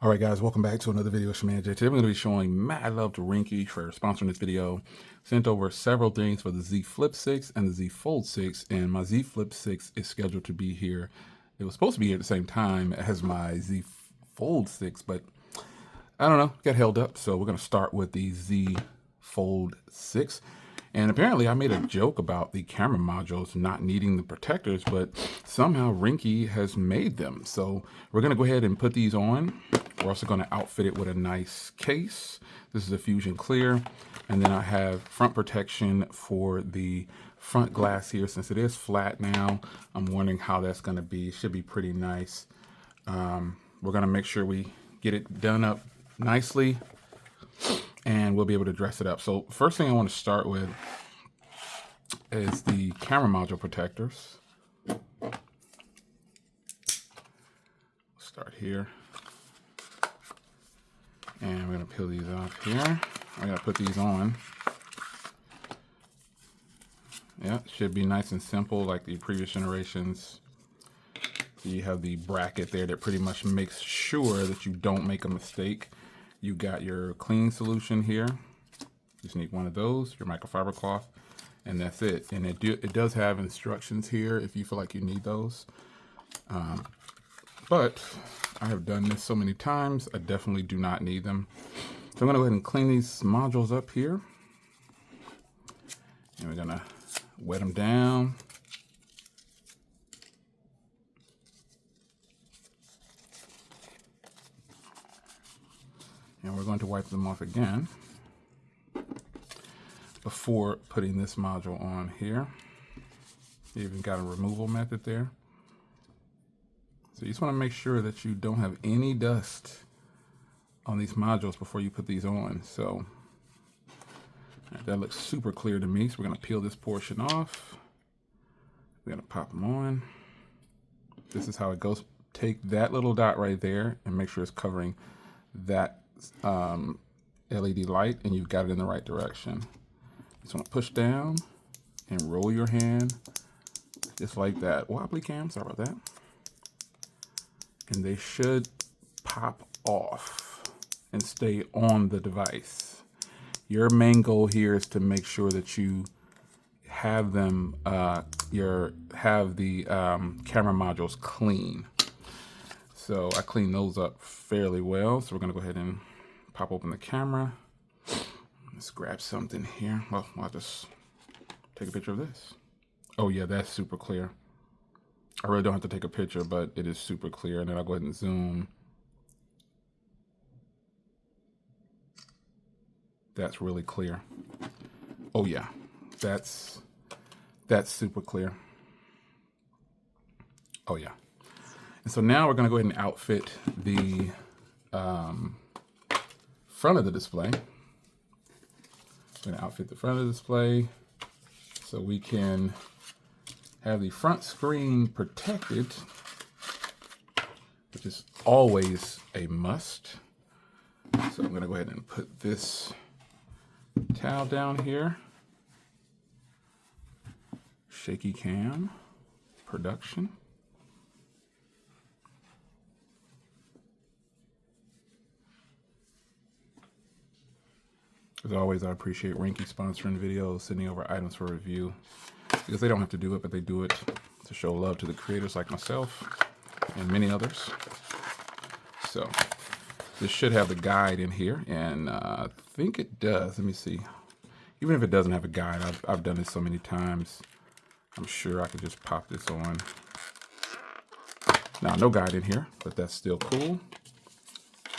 All right, guys, welcome back to another video with Shaman J. Today I'm going to be showing mad love to Ringke for sponsoring this video. Sent over several things for the Z Flip 6 and the Z Fold 6, and my Z Flip 6 is scheduled to be here. It was supposed to be here at the same time as my Z Fold 6, but I don't know, got held up. So we're going to start with the Z Fold 6. And apparently I made a joke about the camera modules not needing the protectors, but somehow Ringke has made them. So we're going to go ahead and put these on. We're also going to outfit it with a nice case. This is a Fusion Clear. And then I have front protection for the front glass here. Since it is flat now, I'm wondering how that's going to be. It should be pretty nice. We're going to make sure we get it done up nicely, and we'll be able to dress it up. So first thing I want to start with is the camera module protectors. Start here. And we're going to peel these off here. I got to put these on. Yeah, it should be nice and simple like the previous generations. You have the bracket there that pretty much makes sure that you don't make a mistake. You got your clean solution here. Just need one of those, your microfiber cloth, and that's it. And it does have instructions here if you feel like you need those. But I have done this so many times, I definitely do not need them. So I'm gonna go ahead and clean these modules up here. And we're gonna wet them down. And we're going to wipe them off again before putting this module on here. You even got a removal method there. So you just want to make sure that you don't have any dust on these modules before you put these on. So that looks super clear to me. So we're going to peel this portion off. We're going to pop them on. This is how it goes. Take that little dot right there and make sure it's covering that LED light, and you've got it in the right direction. Just want to push down and roll your hand just like that. Wobbly cam, sorry about that. And they should pop off and stay on the device. Your main goal here is to make sure that you have them, have the camera modules clean. So I cleaned those up fairly well. So we're gonna go ahead and pop open the camera. Let's grab something here. Well, I'll just take a picture of this. Oh yeah, that's super clear. I really don't have to take a picture, but it is super clear. And then I'll go ahead and zoom. That's really clear. Oh yeah, that's super clear. Oh yeah. And so now we're going to go ahead and outfit the front of the display. We're going to outfit the front of the display so we can have the front screen protected, which is always a must. So I'm going to go ahead and put this towel down here. Shaky cam production. As always, I appreciate Ringke sponsoring videos, sending over items for review, because they don't have to do it, but they do it to show love to the creators like myself and many others. So this should have the guide in here, and I think it does. Let me see. Even if it doesn't have a guide, I've done this so many times, I'm sure I could just pop this on. Now, no guide in here, but that's still cool.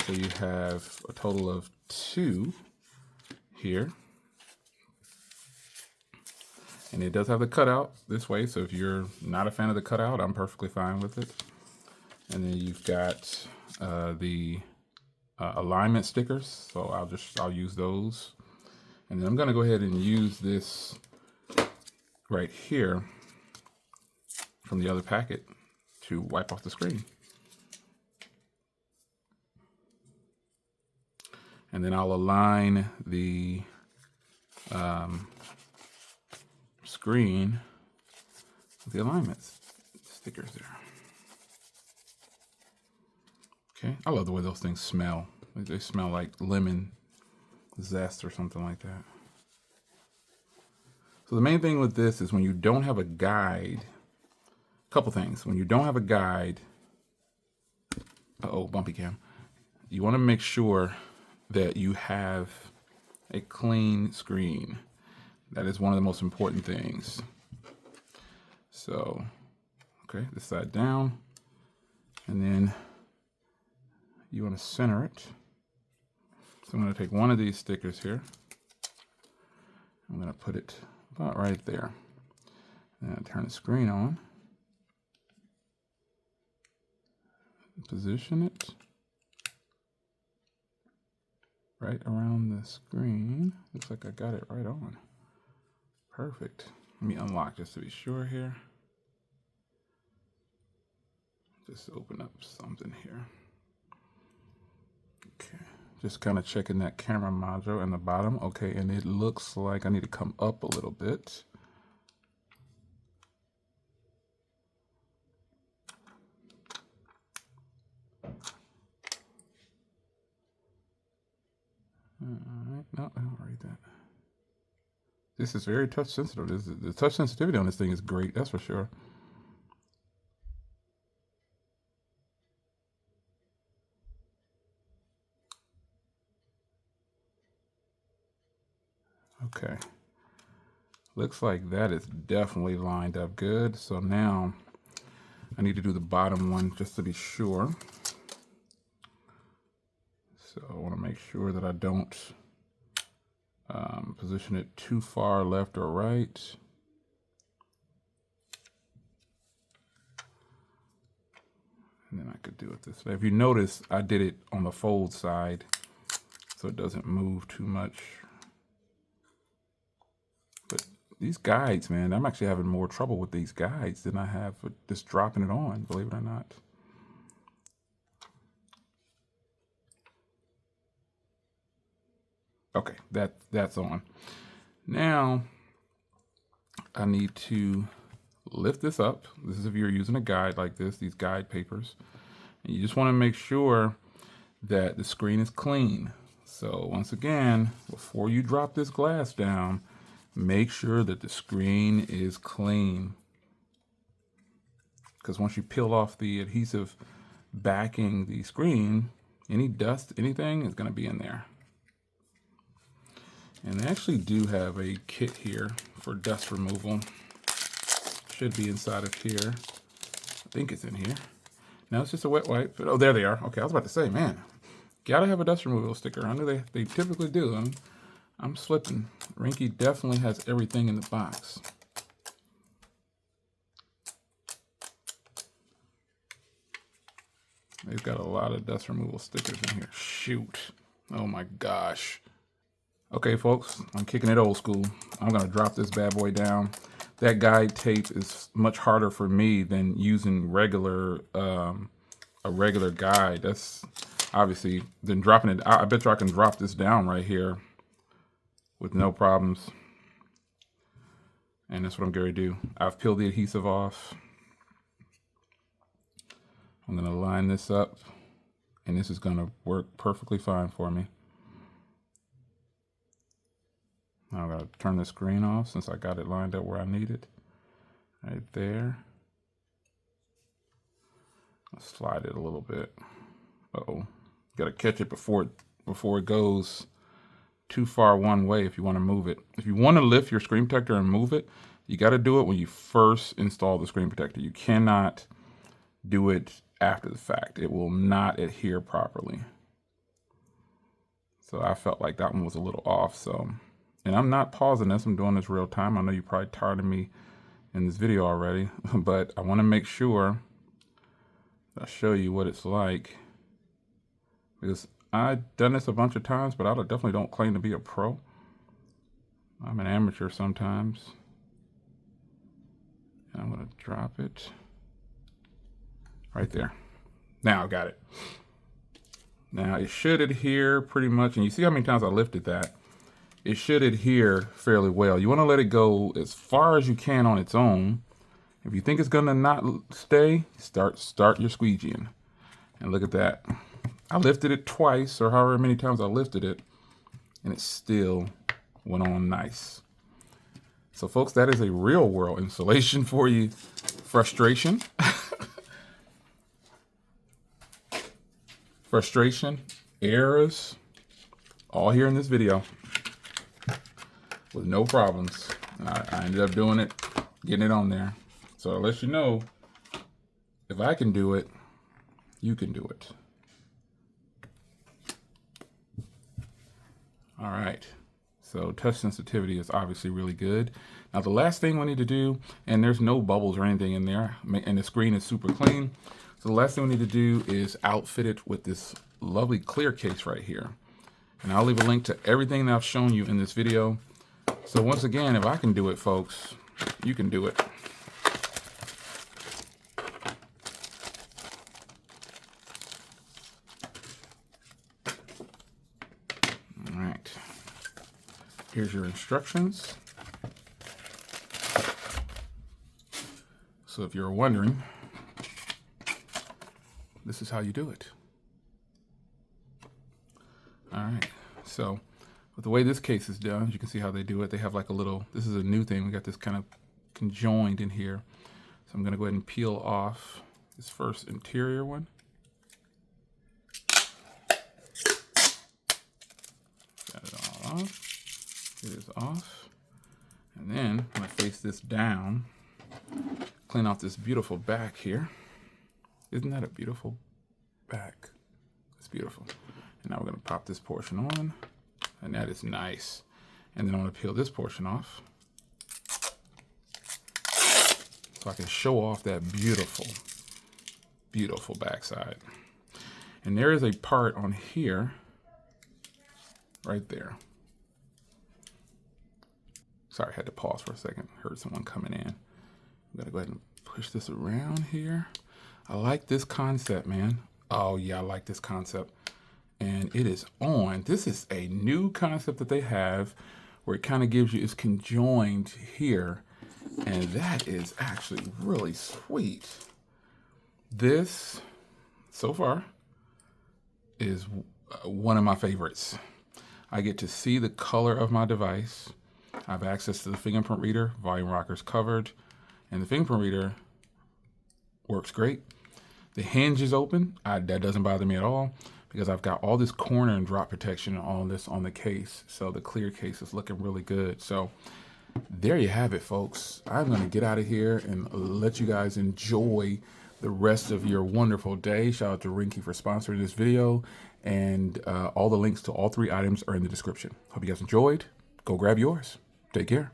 So you have a total of 2 here, and it does have the cutout this way, so if you're not a fan of the cutout, I'm perfectly fine with it. And then you've got the alignment stickers, so I'll use those. And then I'm going to go ahead and use this right here from the other packet to wipe off the screen. And then I'll align the screen with the alignment stickers there. Okay, I love the way those things smell. They smell like lemon zest or something like that. So the main thing with this is when you don't have a guide, a couple things. When you don't have a guide, bumpy cam. You want to make sure that you have a clean screen. That is one of the most important things. So, okay, this side down, and then you want to center it. So I'm going to take one of these stickers here. I'm going to put it about right there. And turn the screen on. Position it right around the screen. Looks like I got it right on. Perfect. Let me unlock just to be sure here. Just open up something here. Okay. Just kind of checking that camera module in the bottom. Okay, and it looks like I need to come up a little bit. Alright, no, I don't read that. This is very touch sensitive. The touch sensitivity on this thing is great, that's for sure. Okay. Looks like that is definitely lined up good. So now I need to do the bottom one just to be sure. So I want to make sure that I don't position it too far left or right. And then I could do it this way. If you notice, I did it on the fold side so it doesn't move too much. But these guides, man, I'm actually having more trouble with these guides than I have with just dropping it on, believe it or not. Okay, that's on. Now, I need to lift this up. This is if you're using a guide like this, these guide papers. And you just want to make sure that the screen is clean. So once again, before you drop this glass down, make sure that the screen is clean. Because once you peel off the adhesive backing the screen, any dust, anything is going to be in there. And they actually do have a kit here for dust removal. Should be inside of here. I think it's in here. Now it's just a wet wipe. But, oh, there they are. Okay, I was about to say, man, gotta have a dust removal sticker. I know they typically do. I'm slipping. Ringke definitely has everything in the box. They've got a lot of dust removal stickers in here. Shoot. Oh my gosh. Okay, folks, I'm kicking it old school. I'm gonna drop this bad boy down. That guide tape is much harder for me than using a regular guide. That's obviously, then dropping it, I bet you I can drop this down right here with no problems. And that's what I'm going to do. I've peeled the adhesive off. I'm going to line this up, and this is going to work perfectly fine for me. Now I'm going to turn the screen off since I got it lined up where I need it. Right there. I'll slide it a little bit. Uh-oh. Got to catch it before it goes too far one way if you want to move it. If you want to lift your screen protector and move it, you got to do it when you first install the screen protector. You cannot do it after the fact. It will not adhere properly. So I felt like that one was a little off. So, and I'm not pausing this. I'm doing this real time. I know you're probably tired of me in this video already, but I want to make sure I show you what it's like, because I've done this a bunch of times, but I definitely don't claim to be a pro. I'm an amateur sometimes. And I'm going to drop it right there. Now I got it. Now it should adhere pretty much, and you see how many times I lifted that. It should adhere fairly well. You want to let it go as far as you can on its own. If you think it's gonna not stay, start your squeegeeing. And look at that. I lifted it twice, or however many times I lifted it, and it still went on nice. So folks, that is a real world installation for you. Frustration. Frustration, errors, all here in this video with no problems. And I ended up doing it, getting it on there. So I'll let you know, if I can do it, you can do it. All right. So touch sensitivity is obviously really good. Now the last thing we need to do, and there's no bubbles or anything in there, and the screen is super clean. So the last thing we need to do is outfit it with this lovely clear case right here. And I'll leave a link to everything that I've shown you in this video. So once again, if I can do it, folks, you can do it. All right. Here's your instructions. So if you're wondering, this is how you do it. All right, so with the way this case is done, you can see how they do it. They have like a little, this is a new thing. We got this kind of conjoined in here. So I'm gonna go ahead and peel off this first interior one. Got it all off. It is off. And then I'm gonna face this down, clean off this beautiful back here. Isn't that a beautiful back? It's beautiful. And now we're gonna pop this portion on, and that is nice. And then I'm gonna peel this portion off so I can show off that beautiful, beautiful backside. And there is a part on here, right there. Sorry, I had to pause for a second. Heard someone coming in. I'm gonna go ahead and push this around here. I like this concept, man. Oh yeah, I like this concept. And it is on. This is a new concept that they have where it kind of gives you, it's conjoined here. And that is actually really sweet. This, so far, is one of my favorites. I get to see the color of my device. I have access to the fingerprint reader, volume rockers covered, and the fingerprint reader works great. The hinge is open. That doesn't bother me at all, because I've got all this corner and drop protection and all this on the case. So the clear case is looking really good. So there you have it, folks. I'm gonna get out of here and let you guys enjoy the rest of your wonderful day. Shout out to Ringke for sponsoring this video. And all the links to all three items are in the description. Hope you guys enjoyed. Go grab yours. Take care.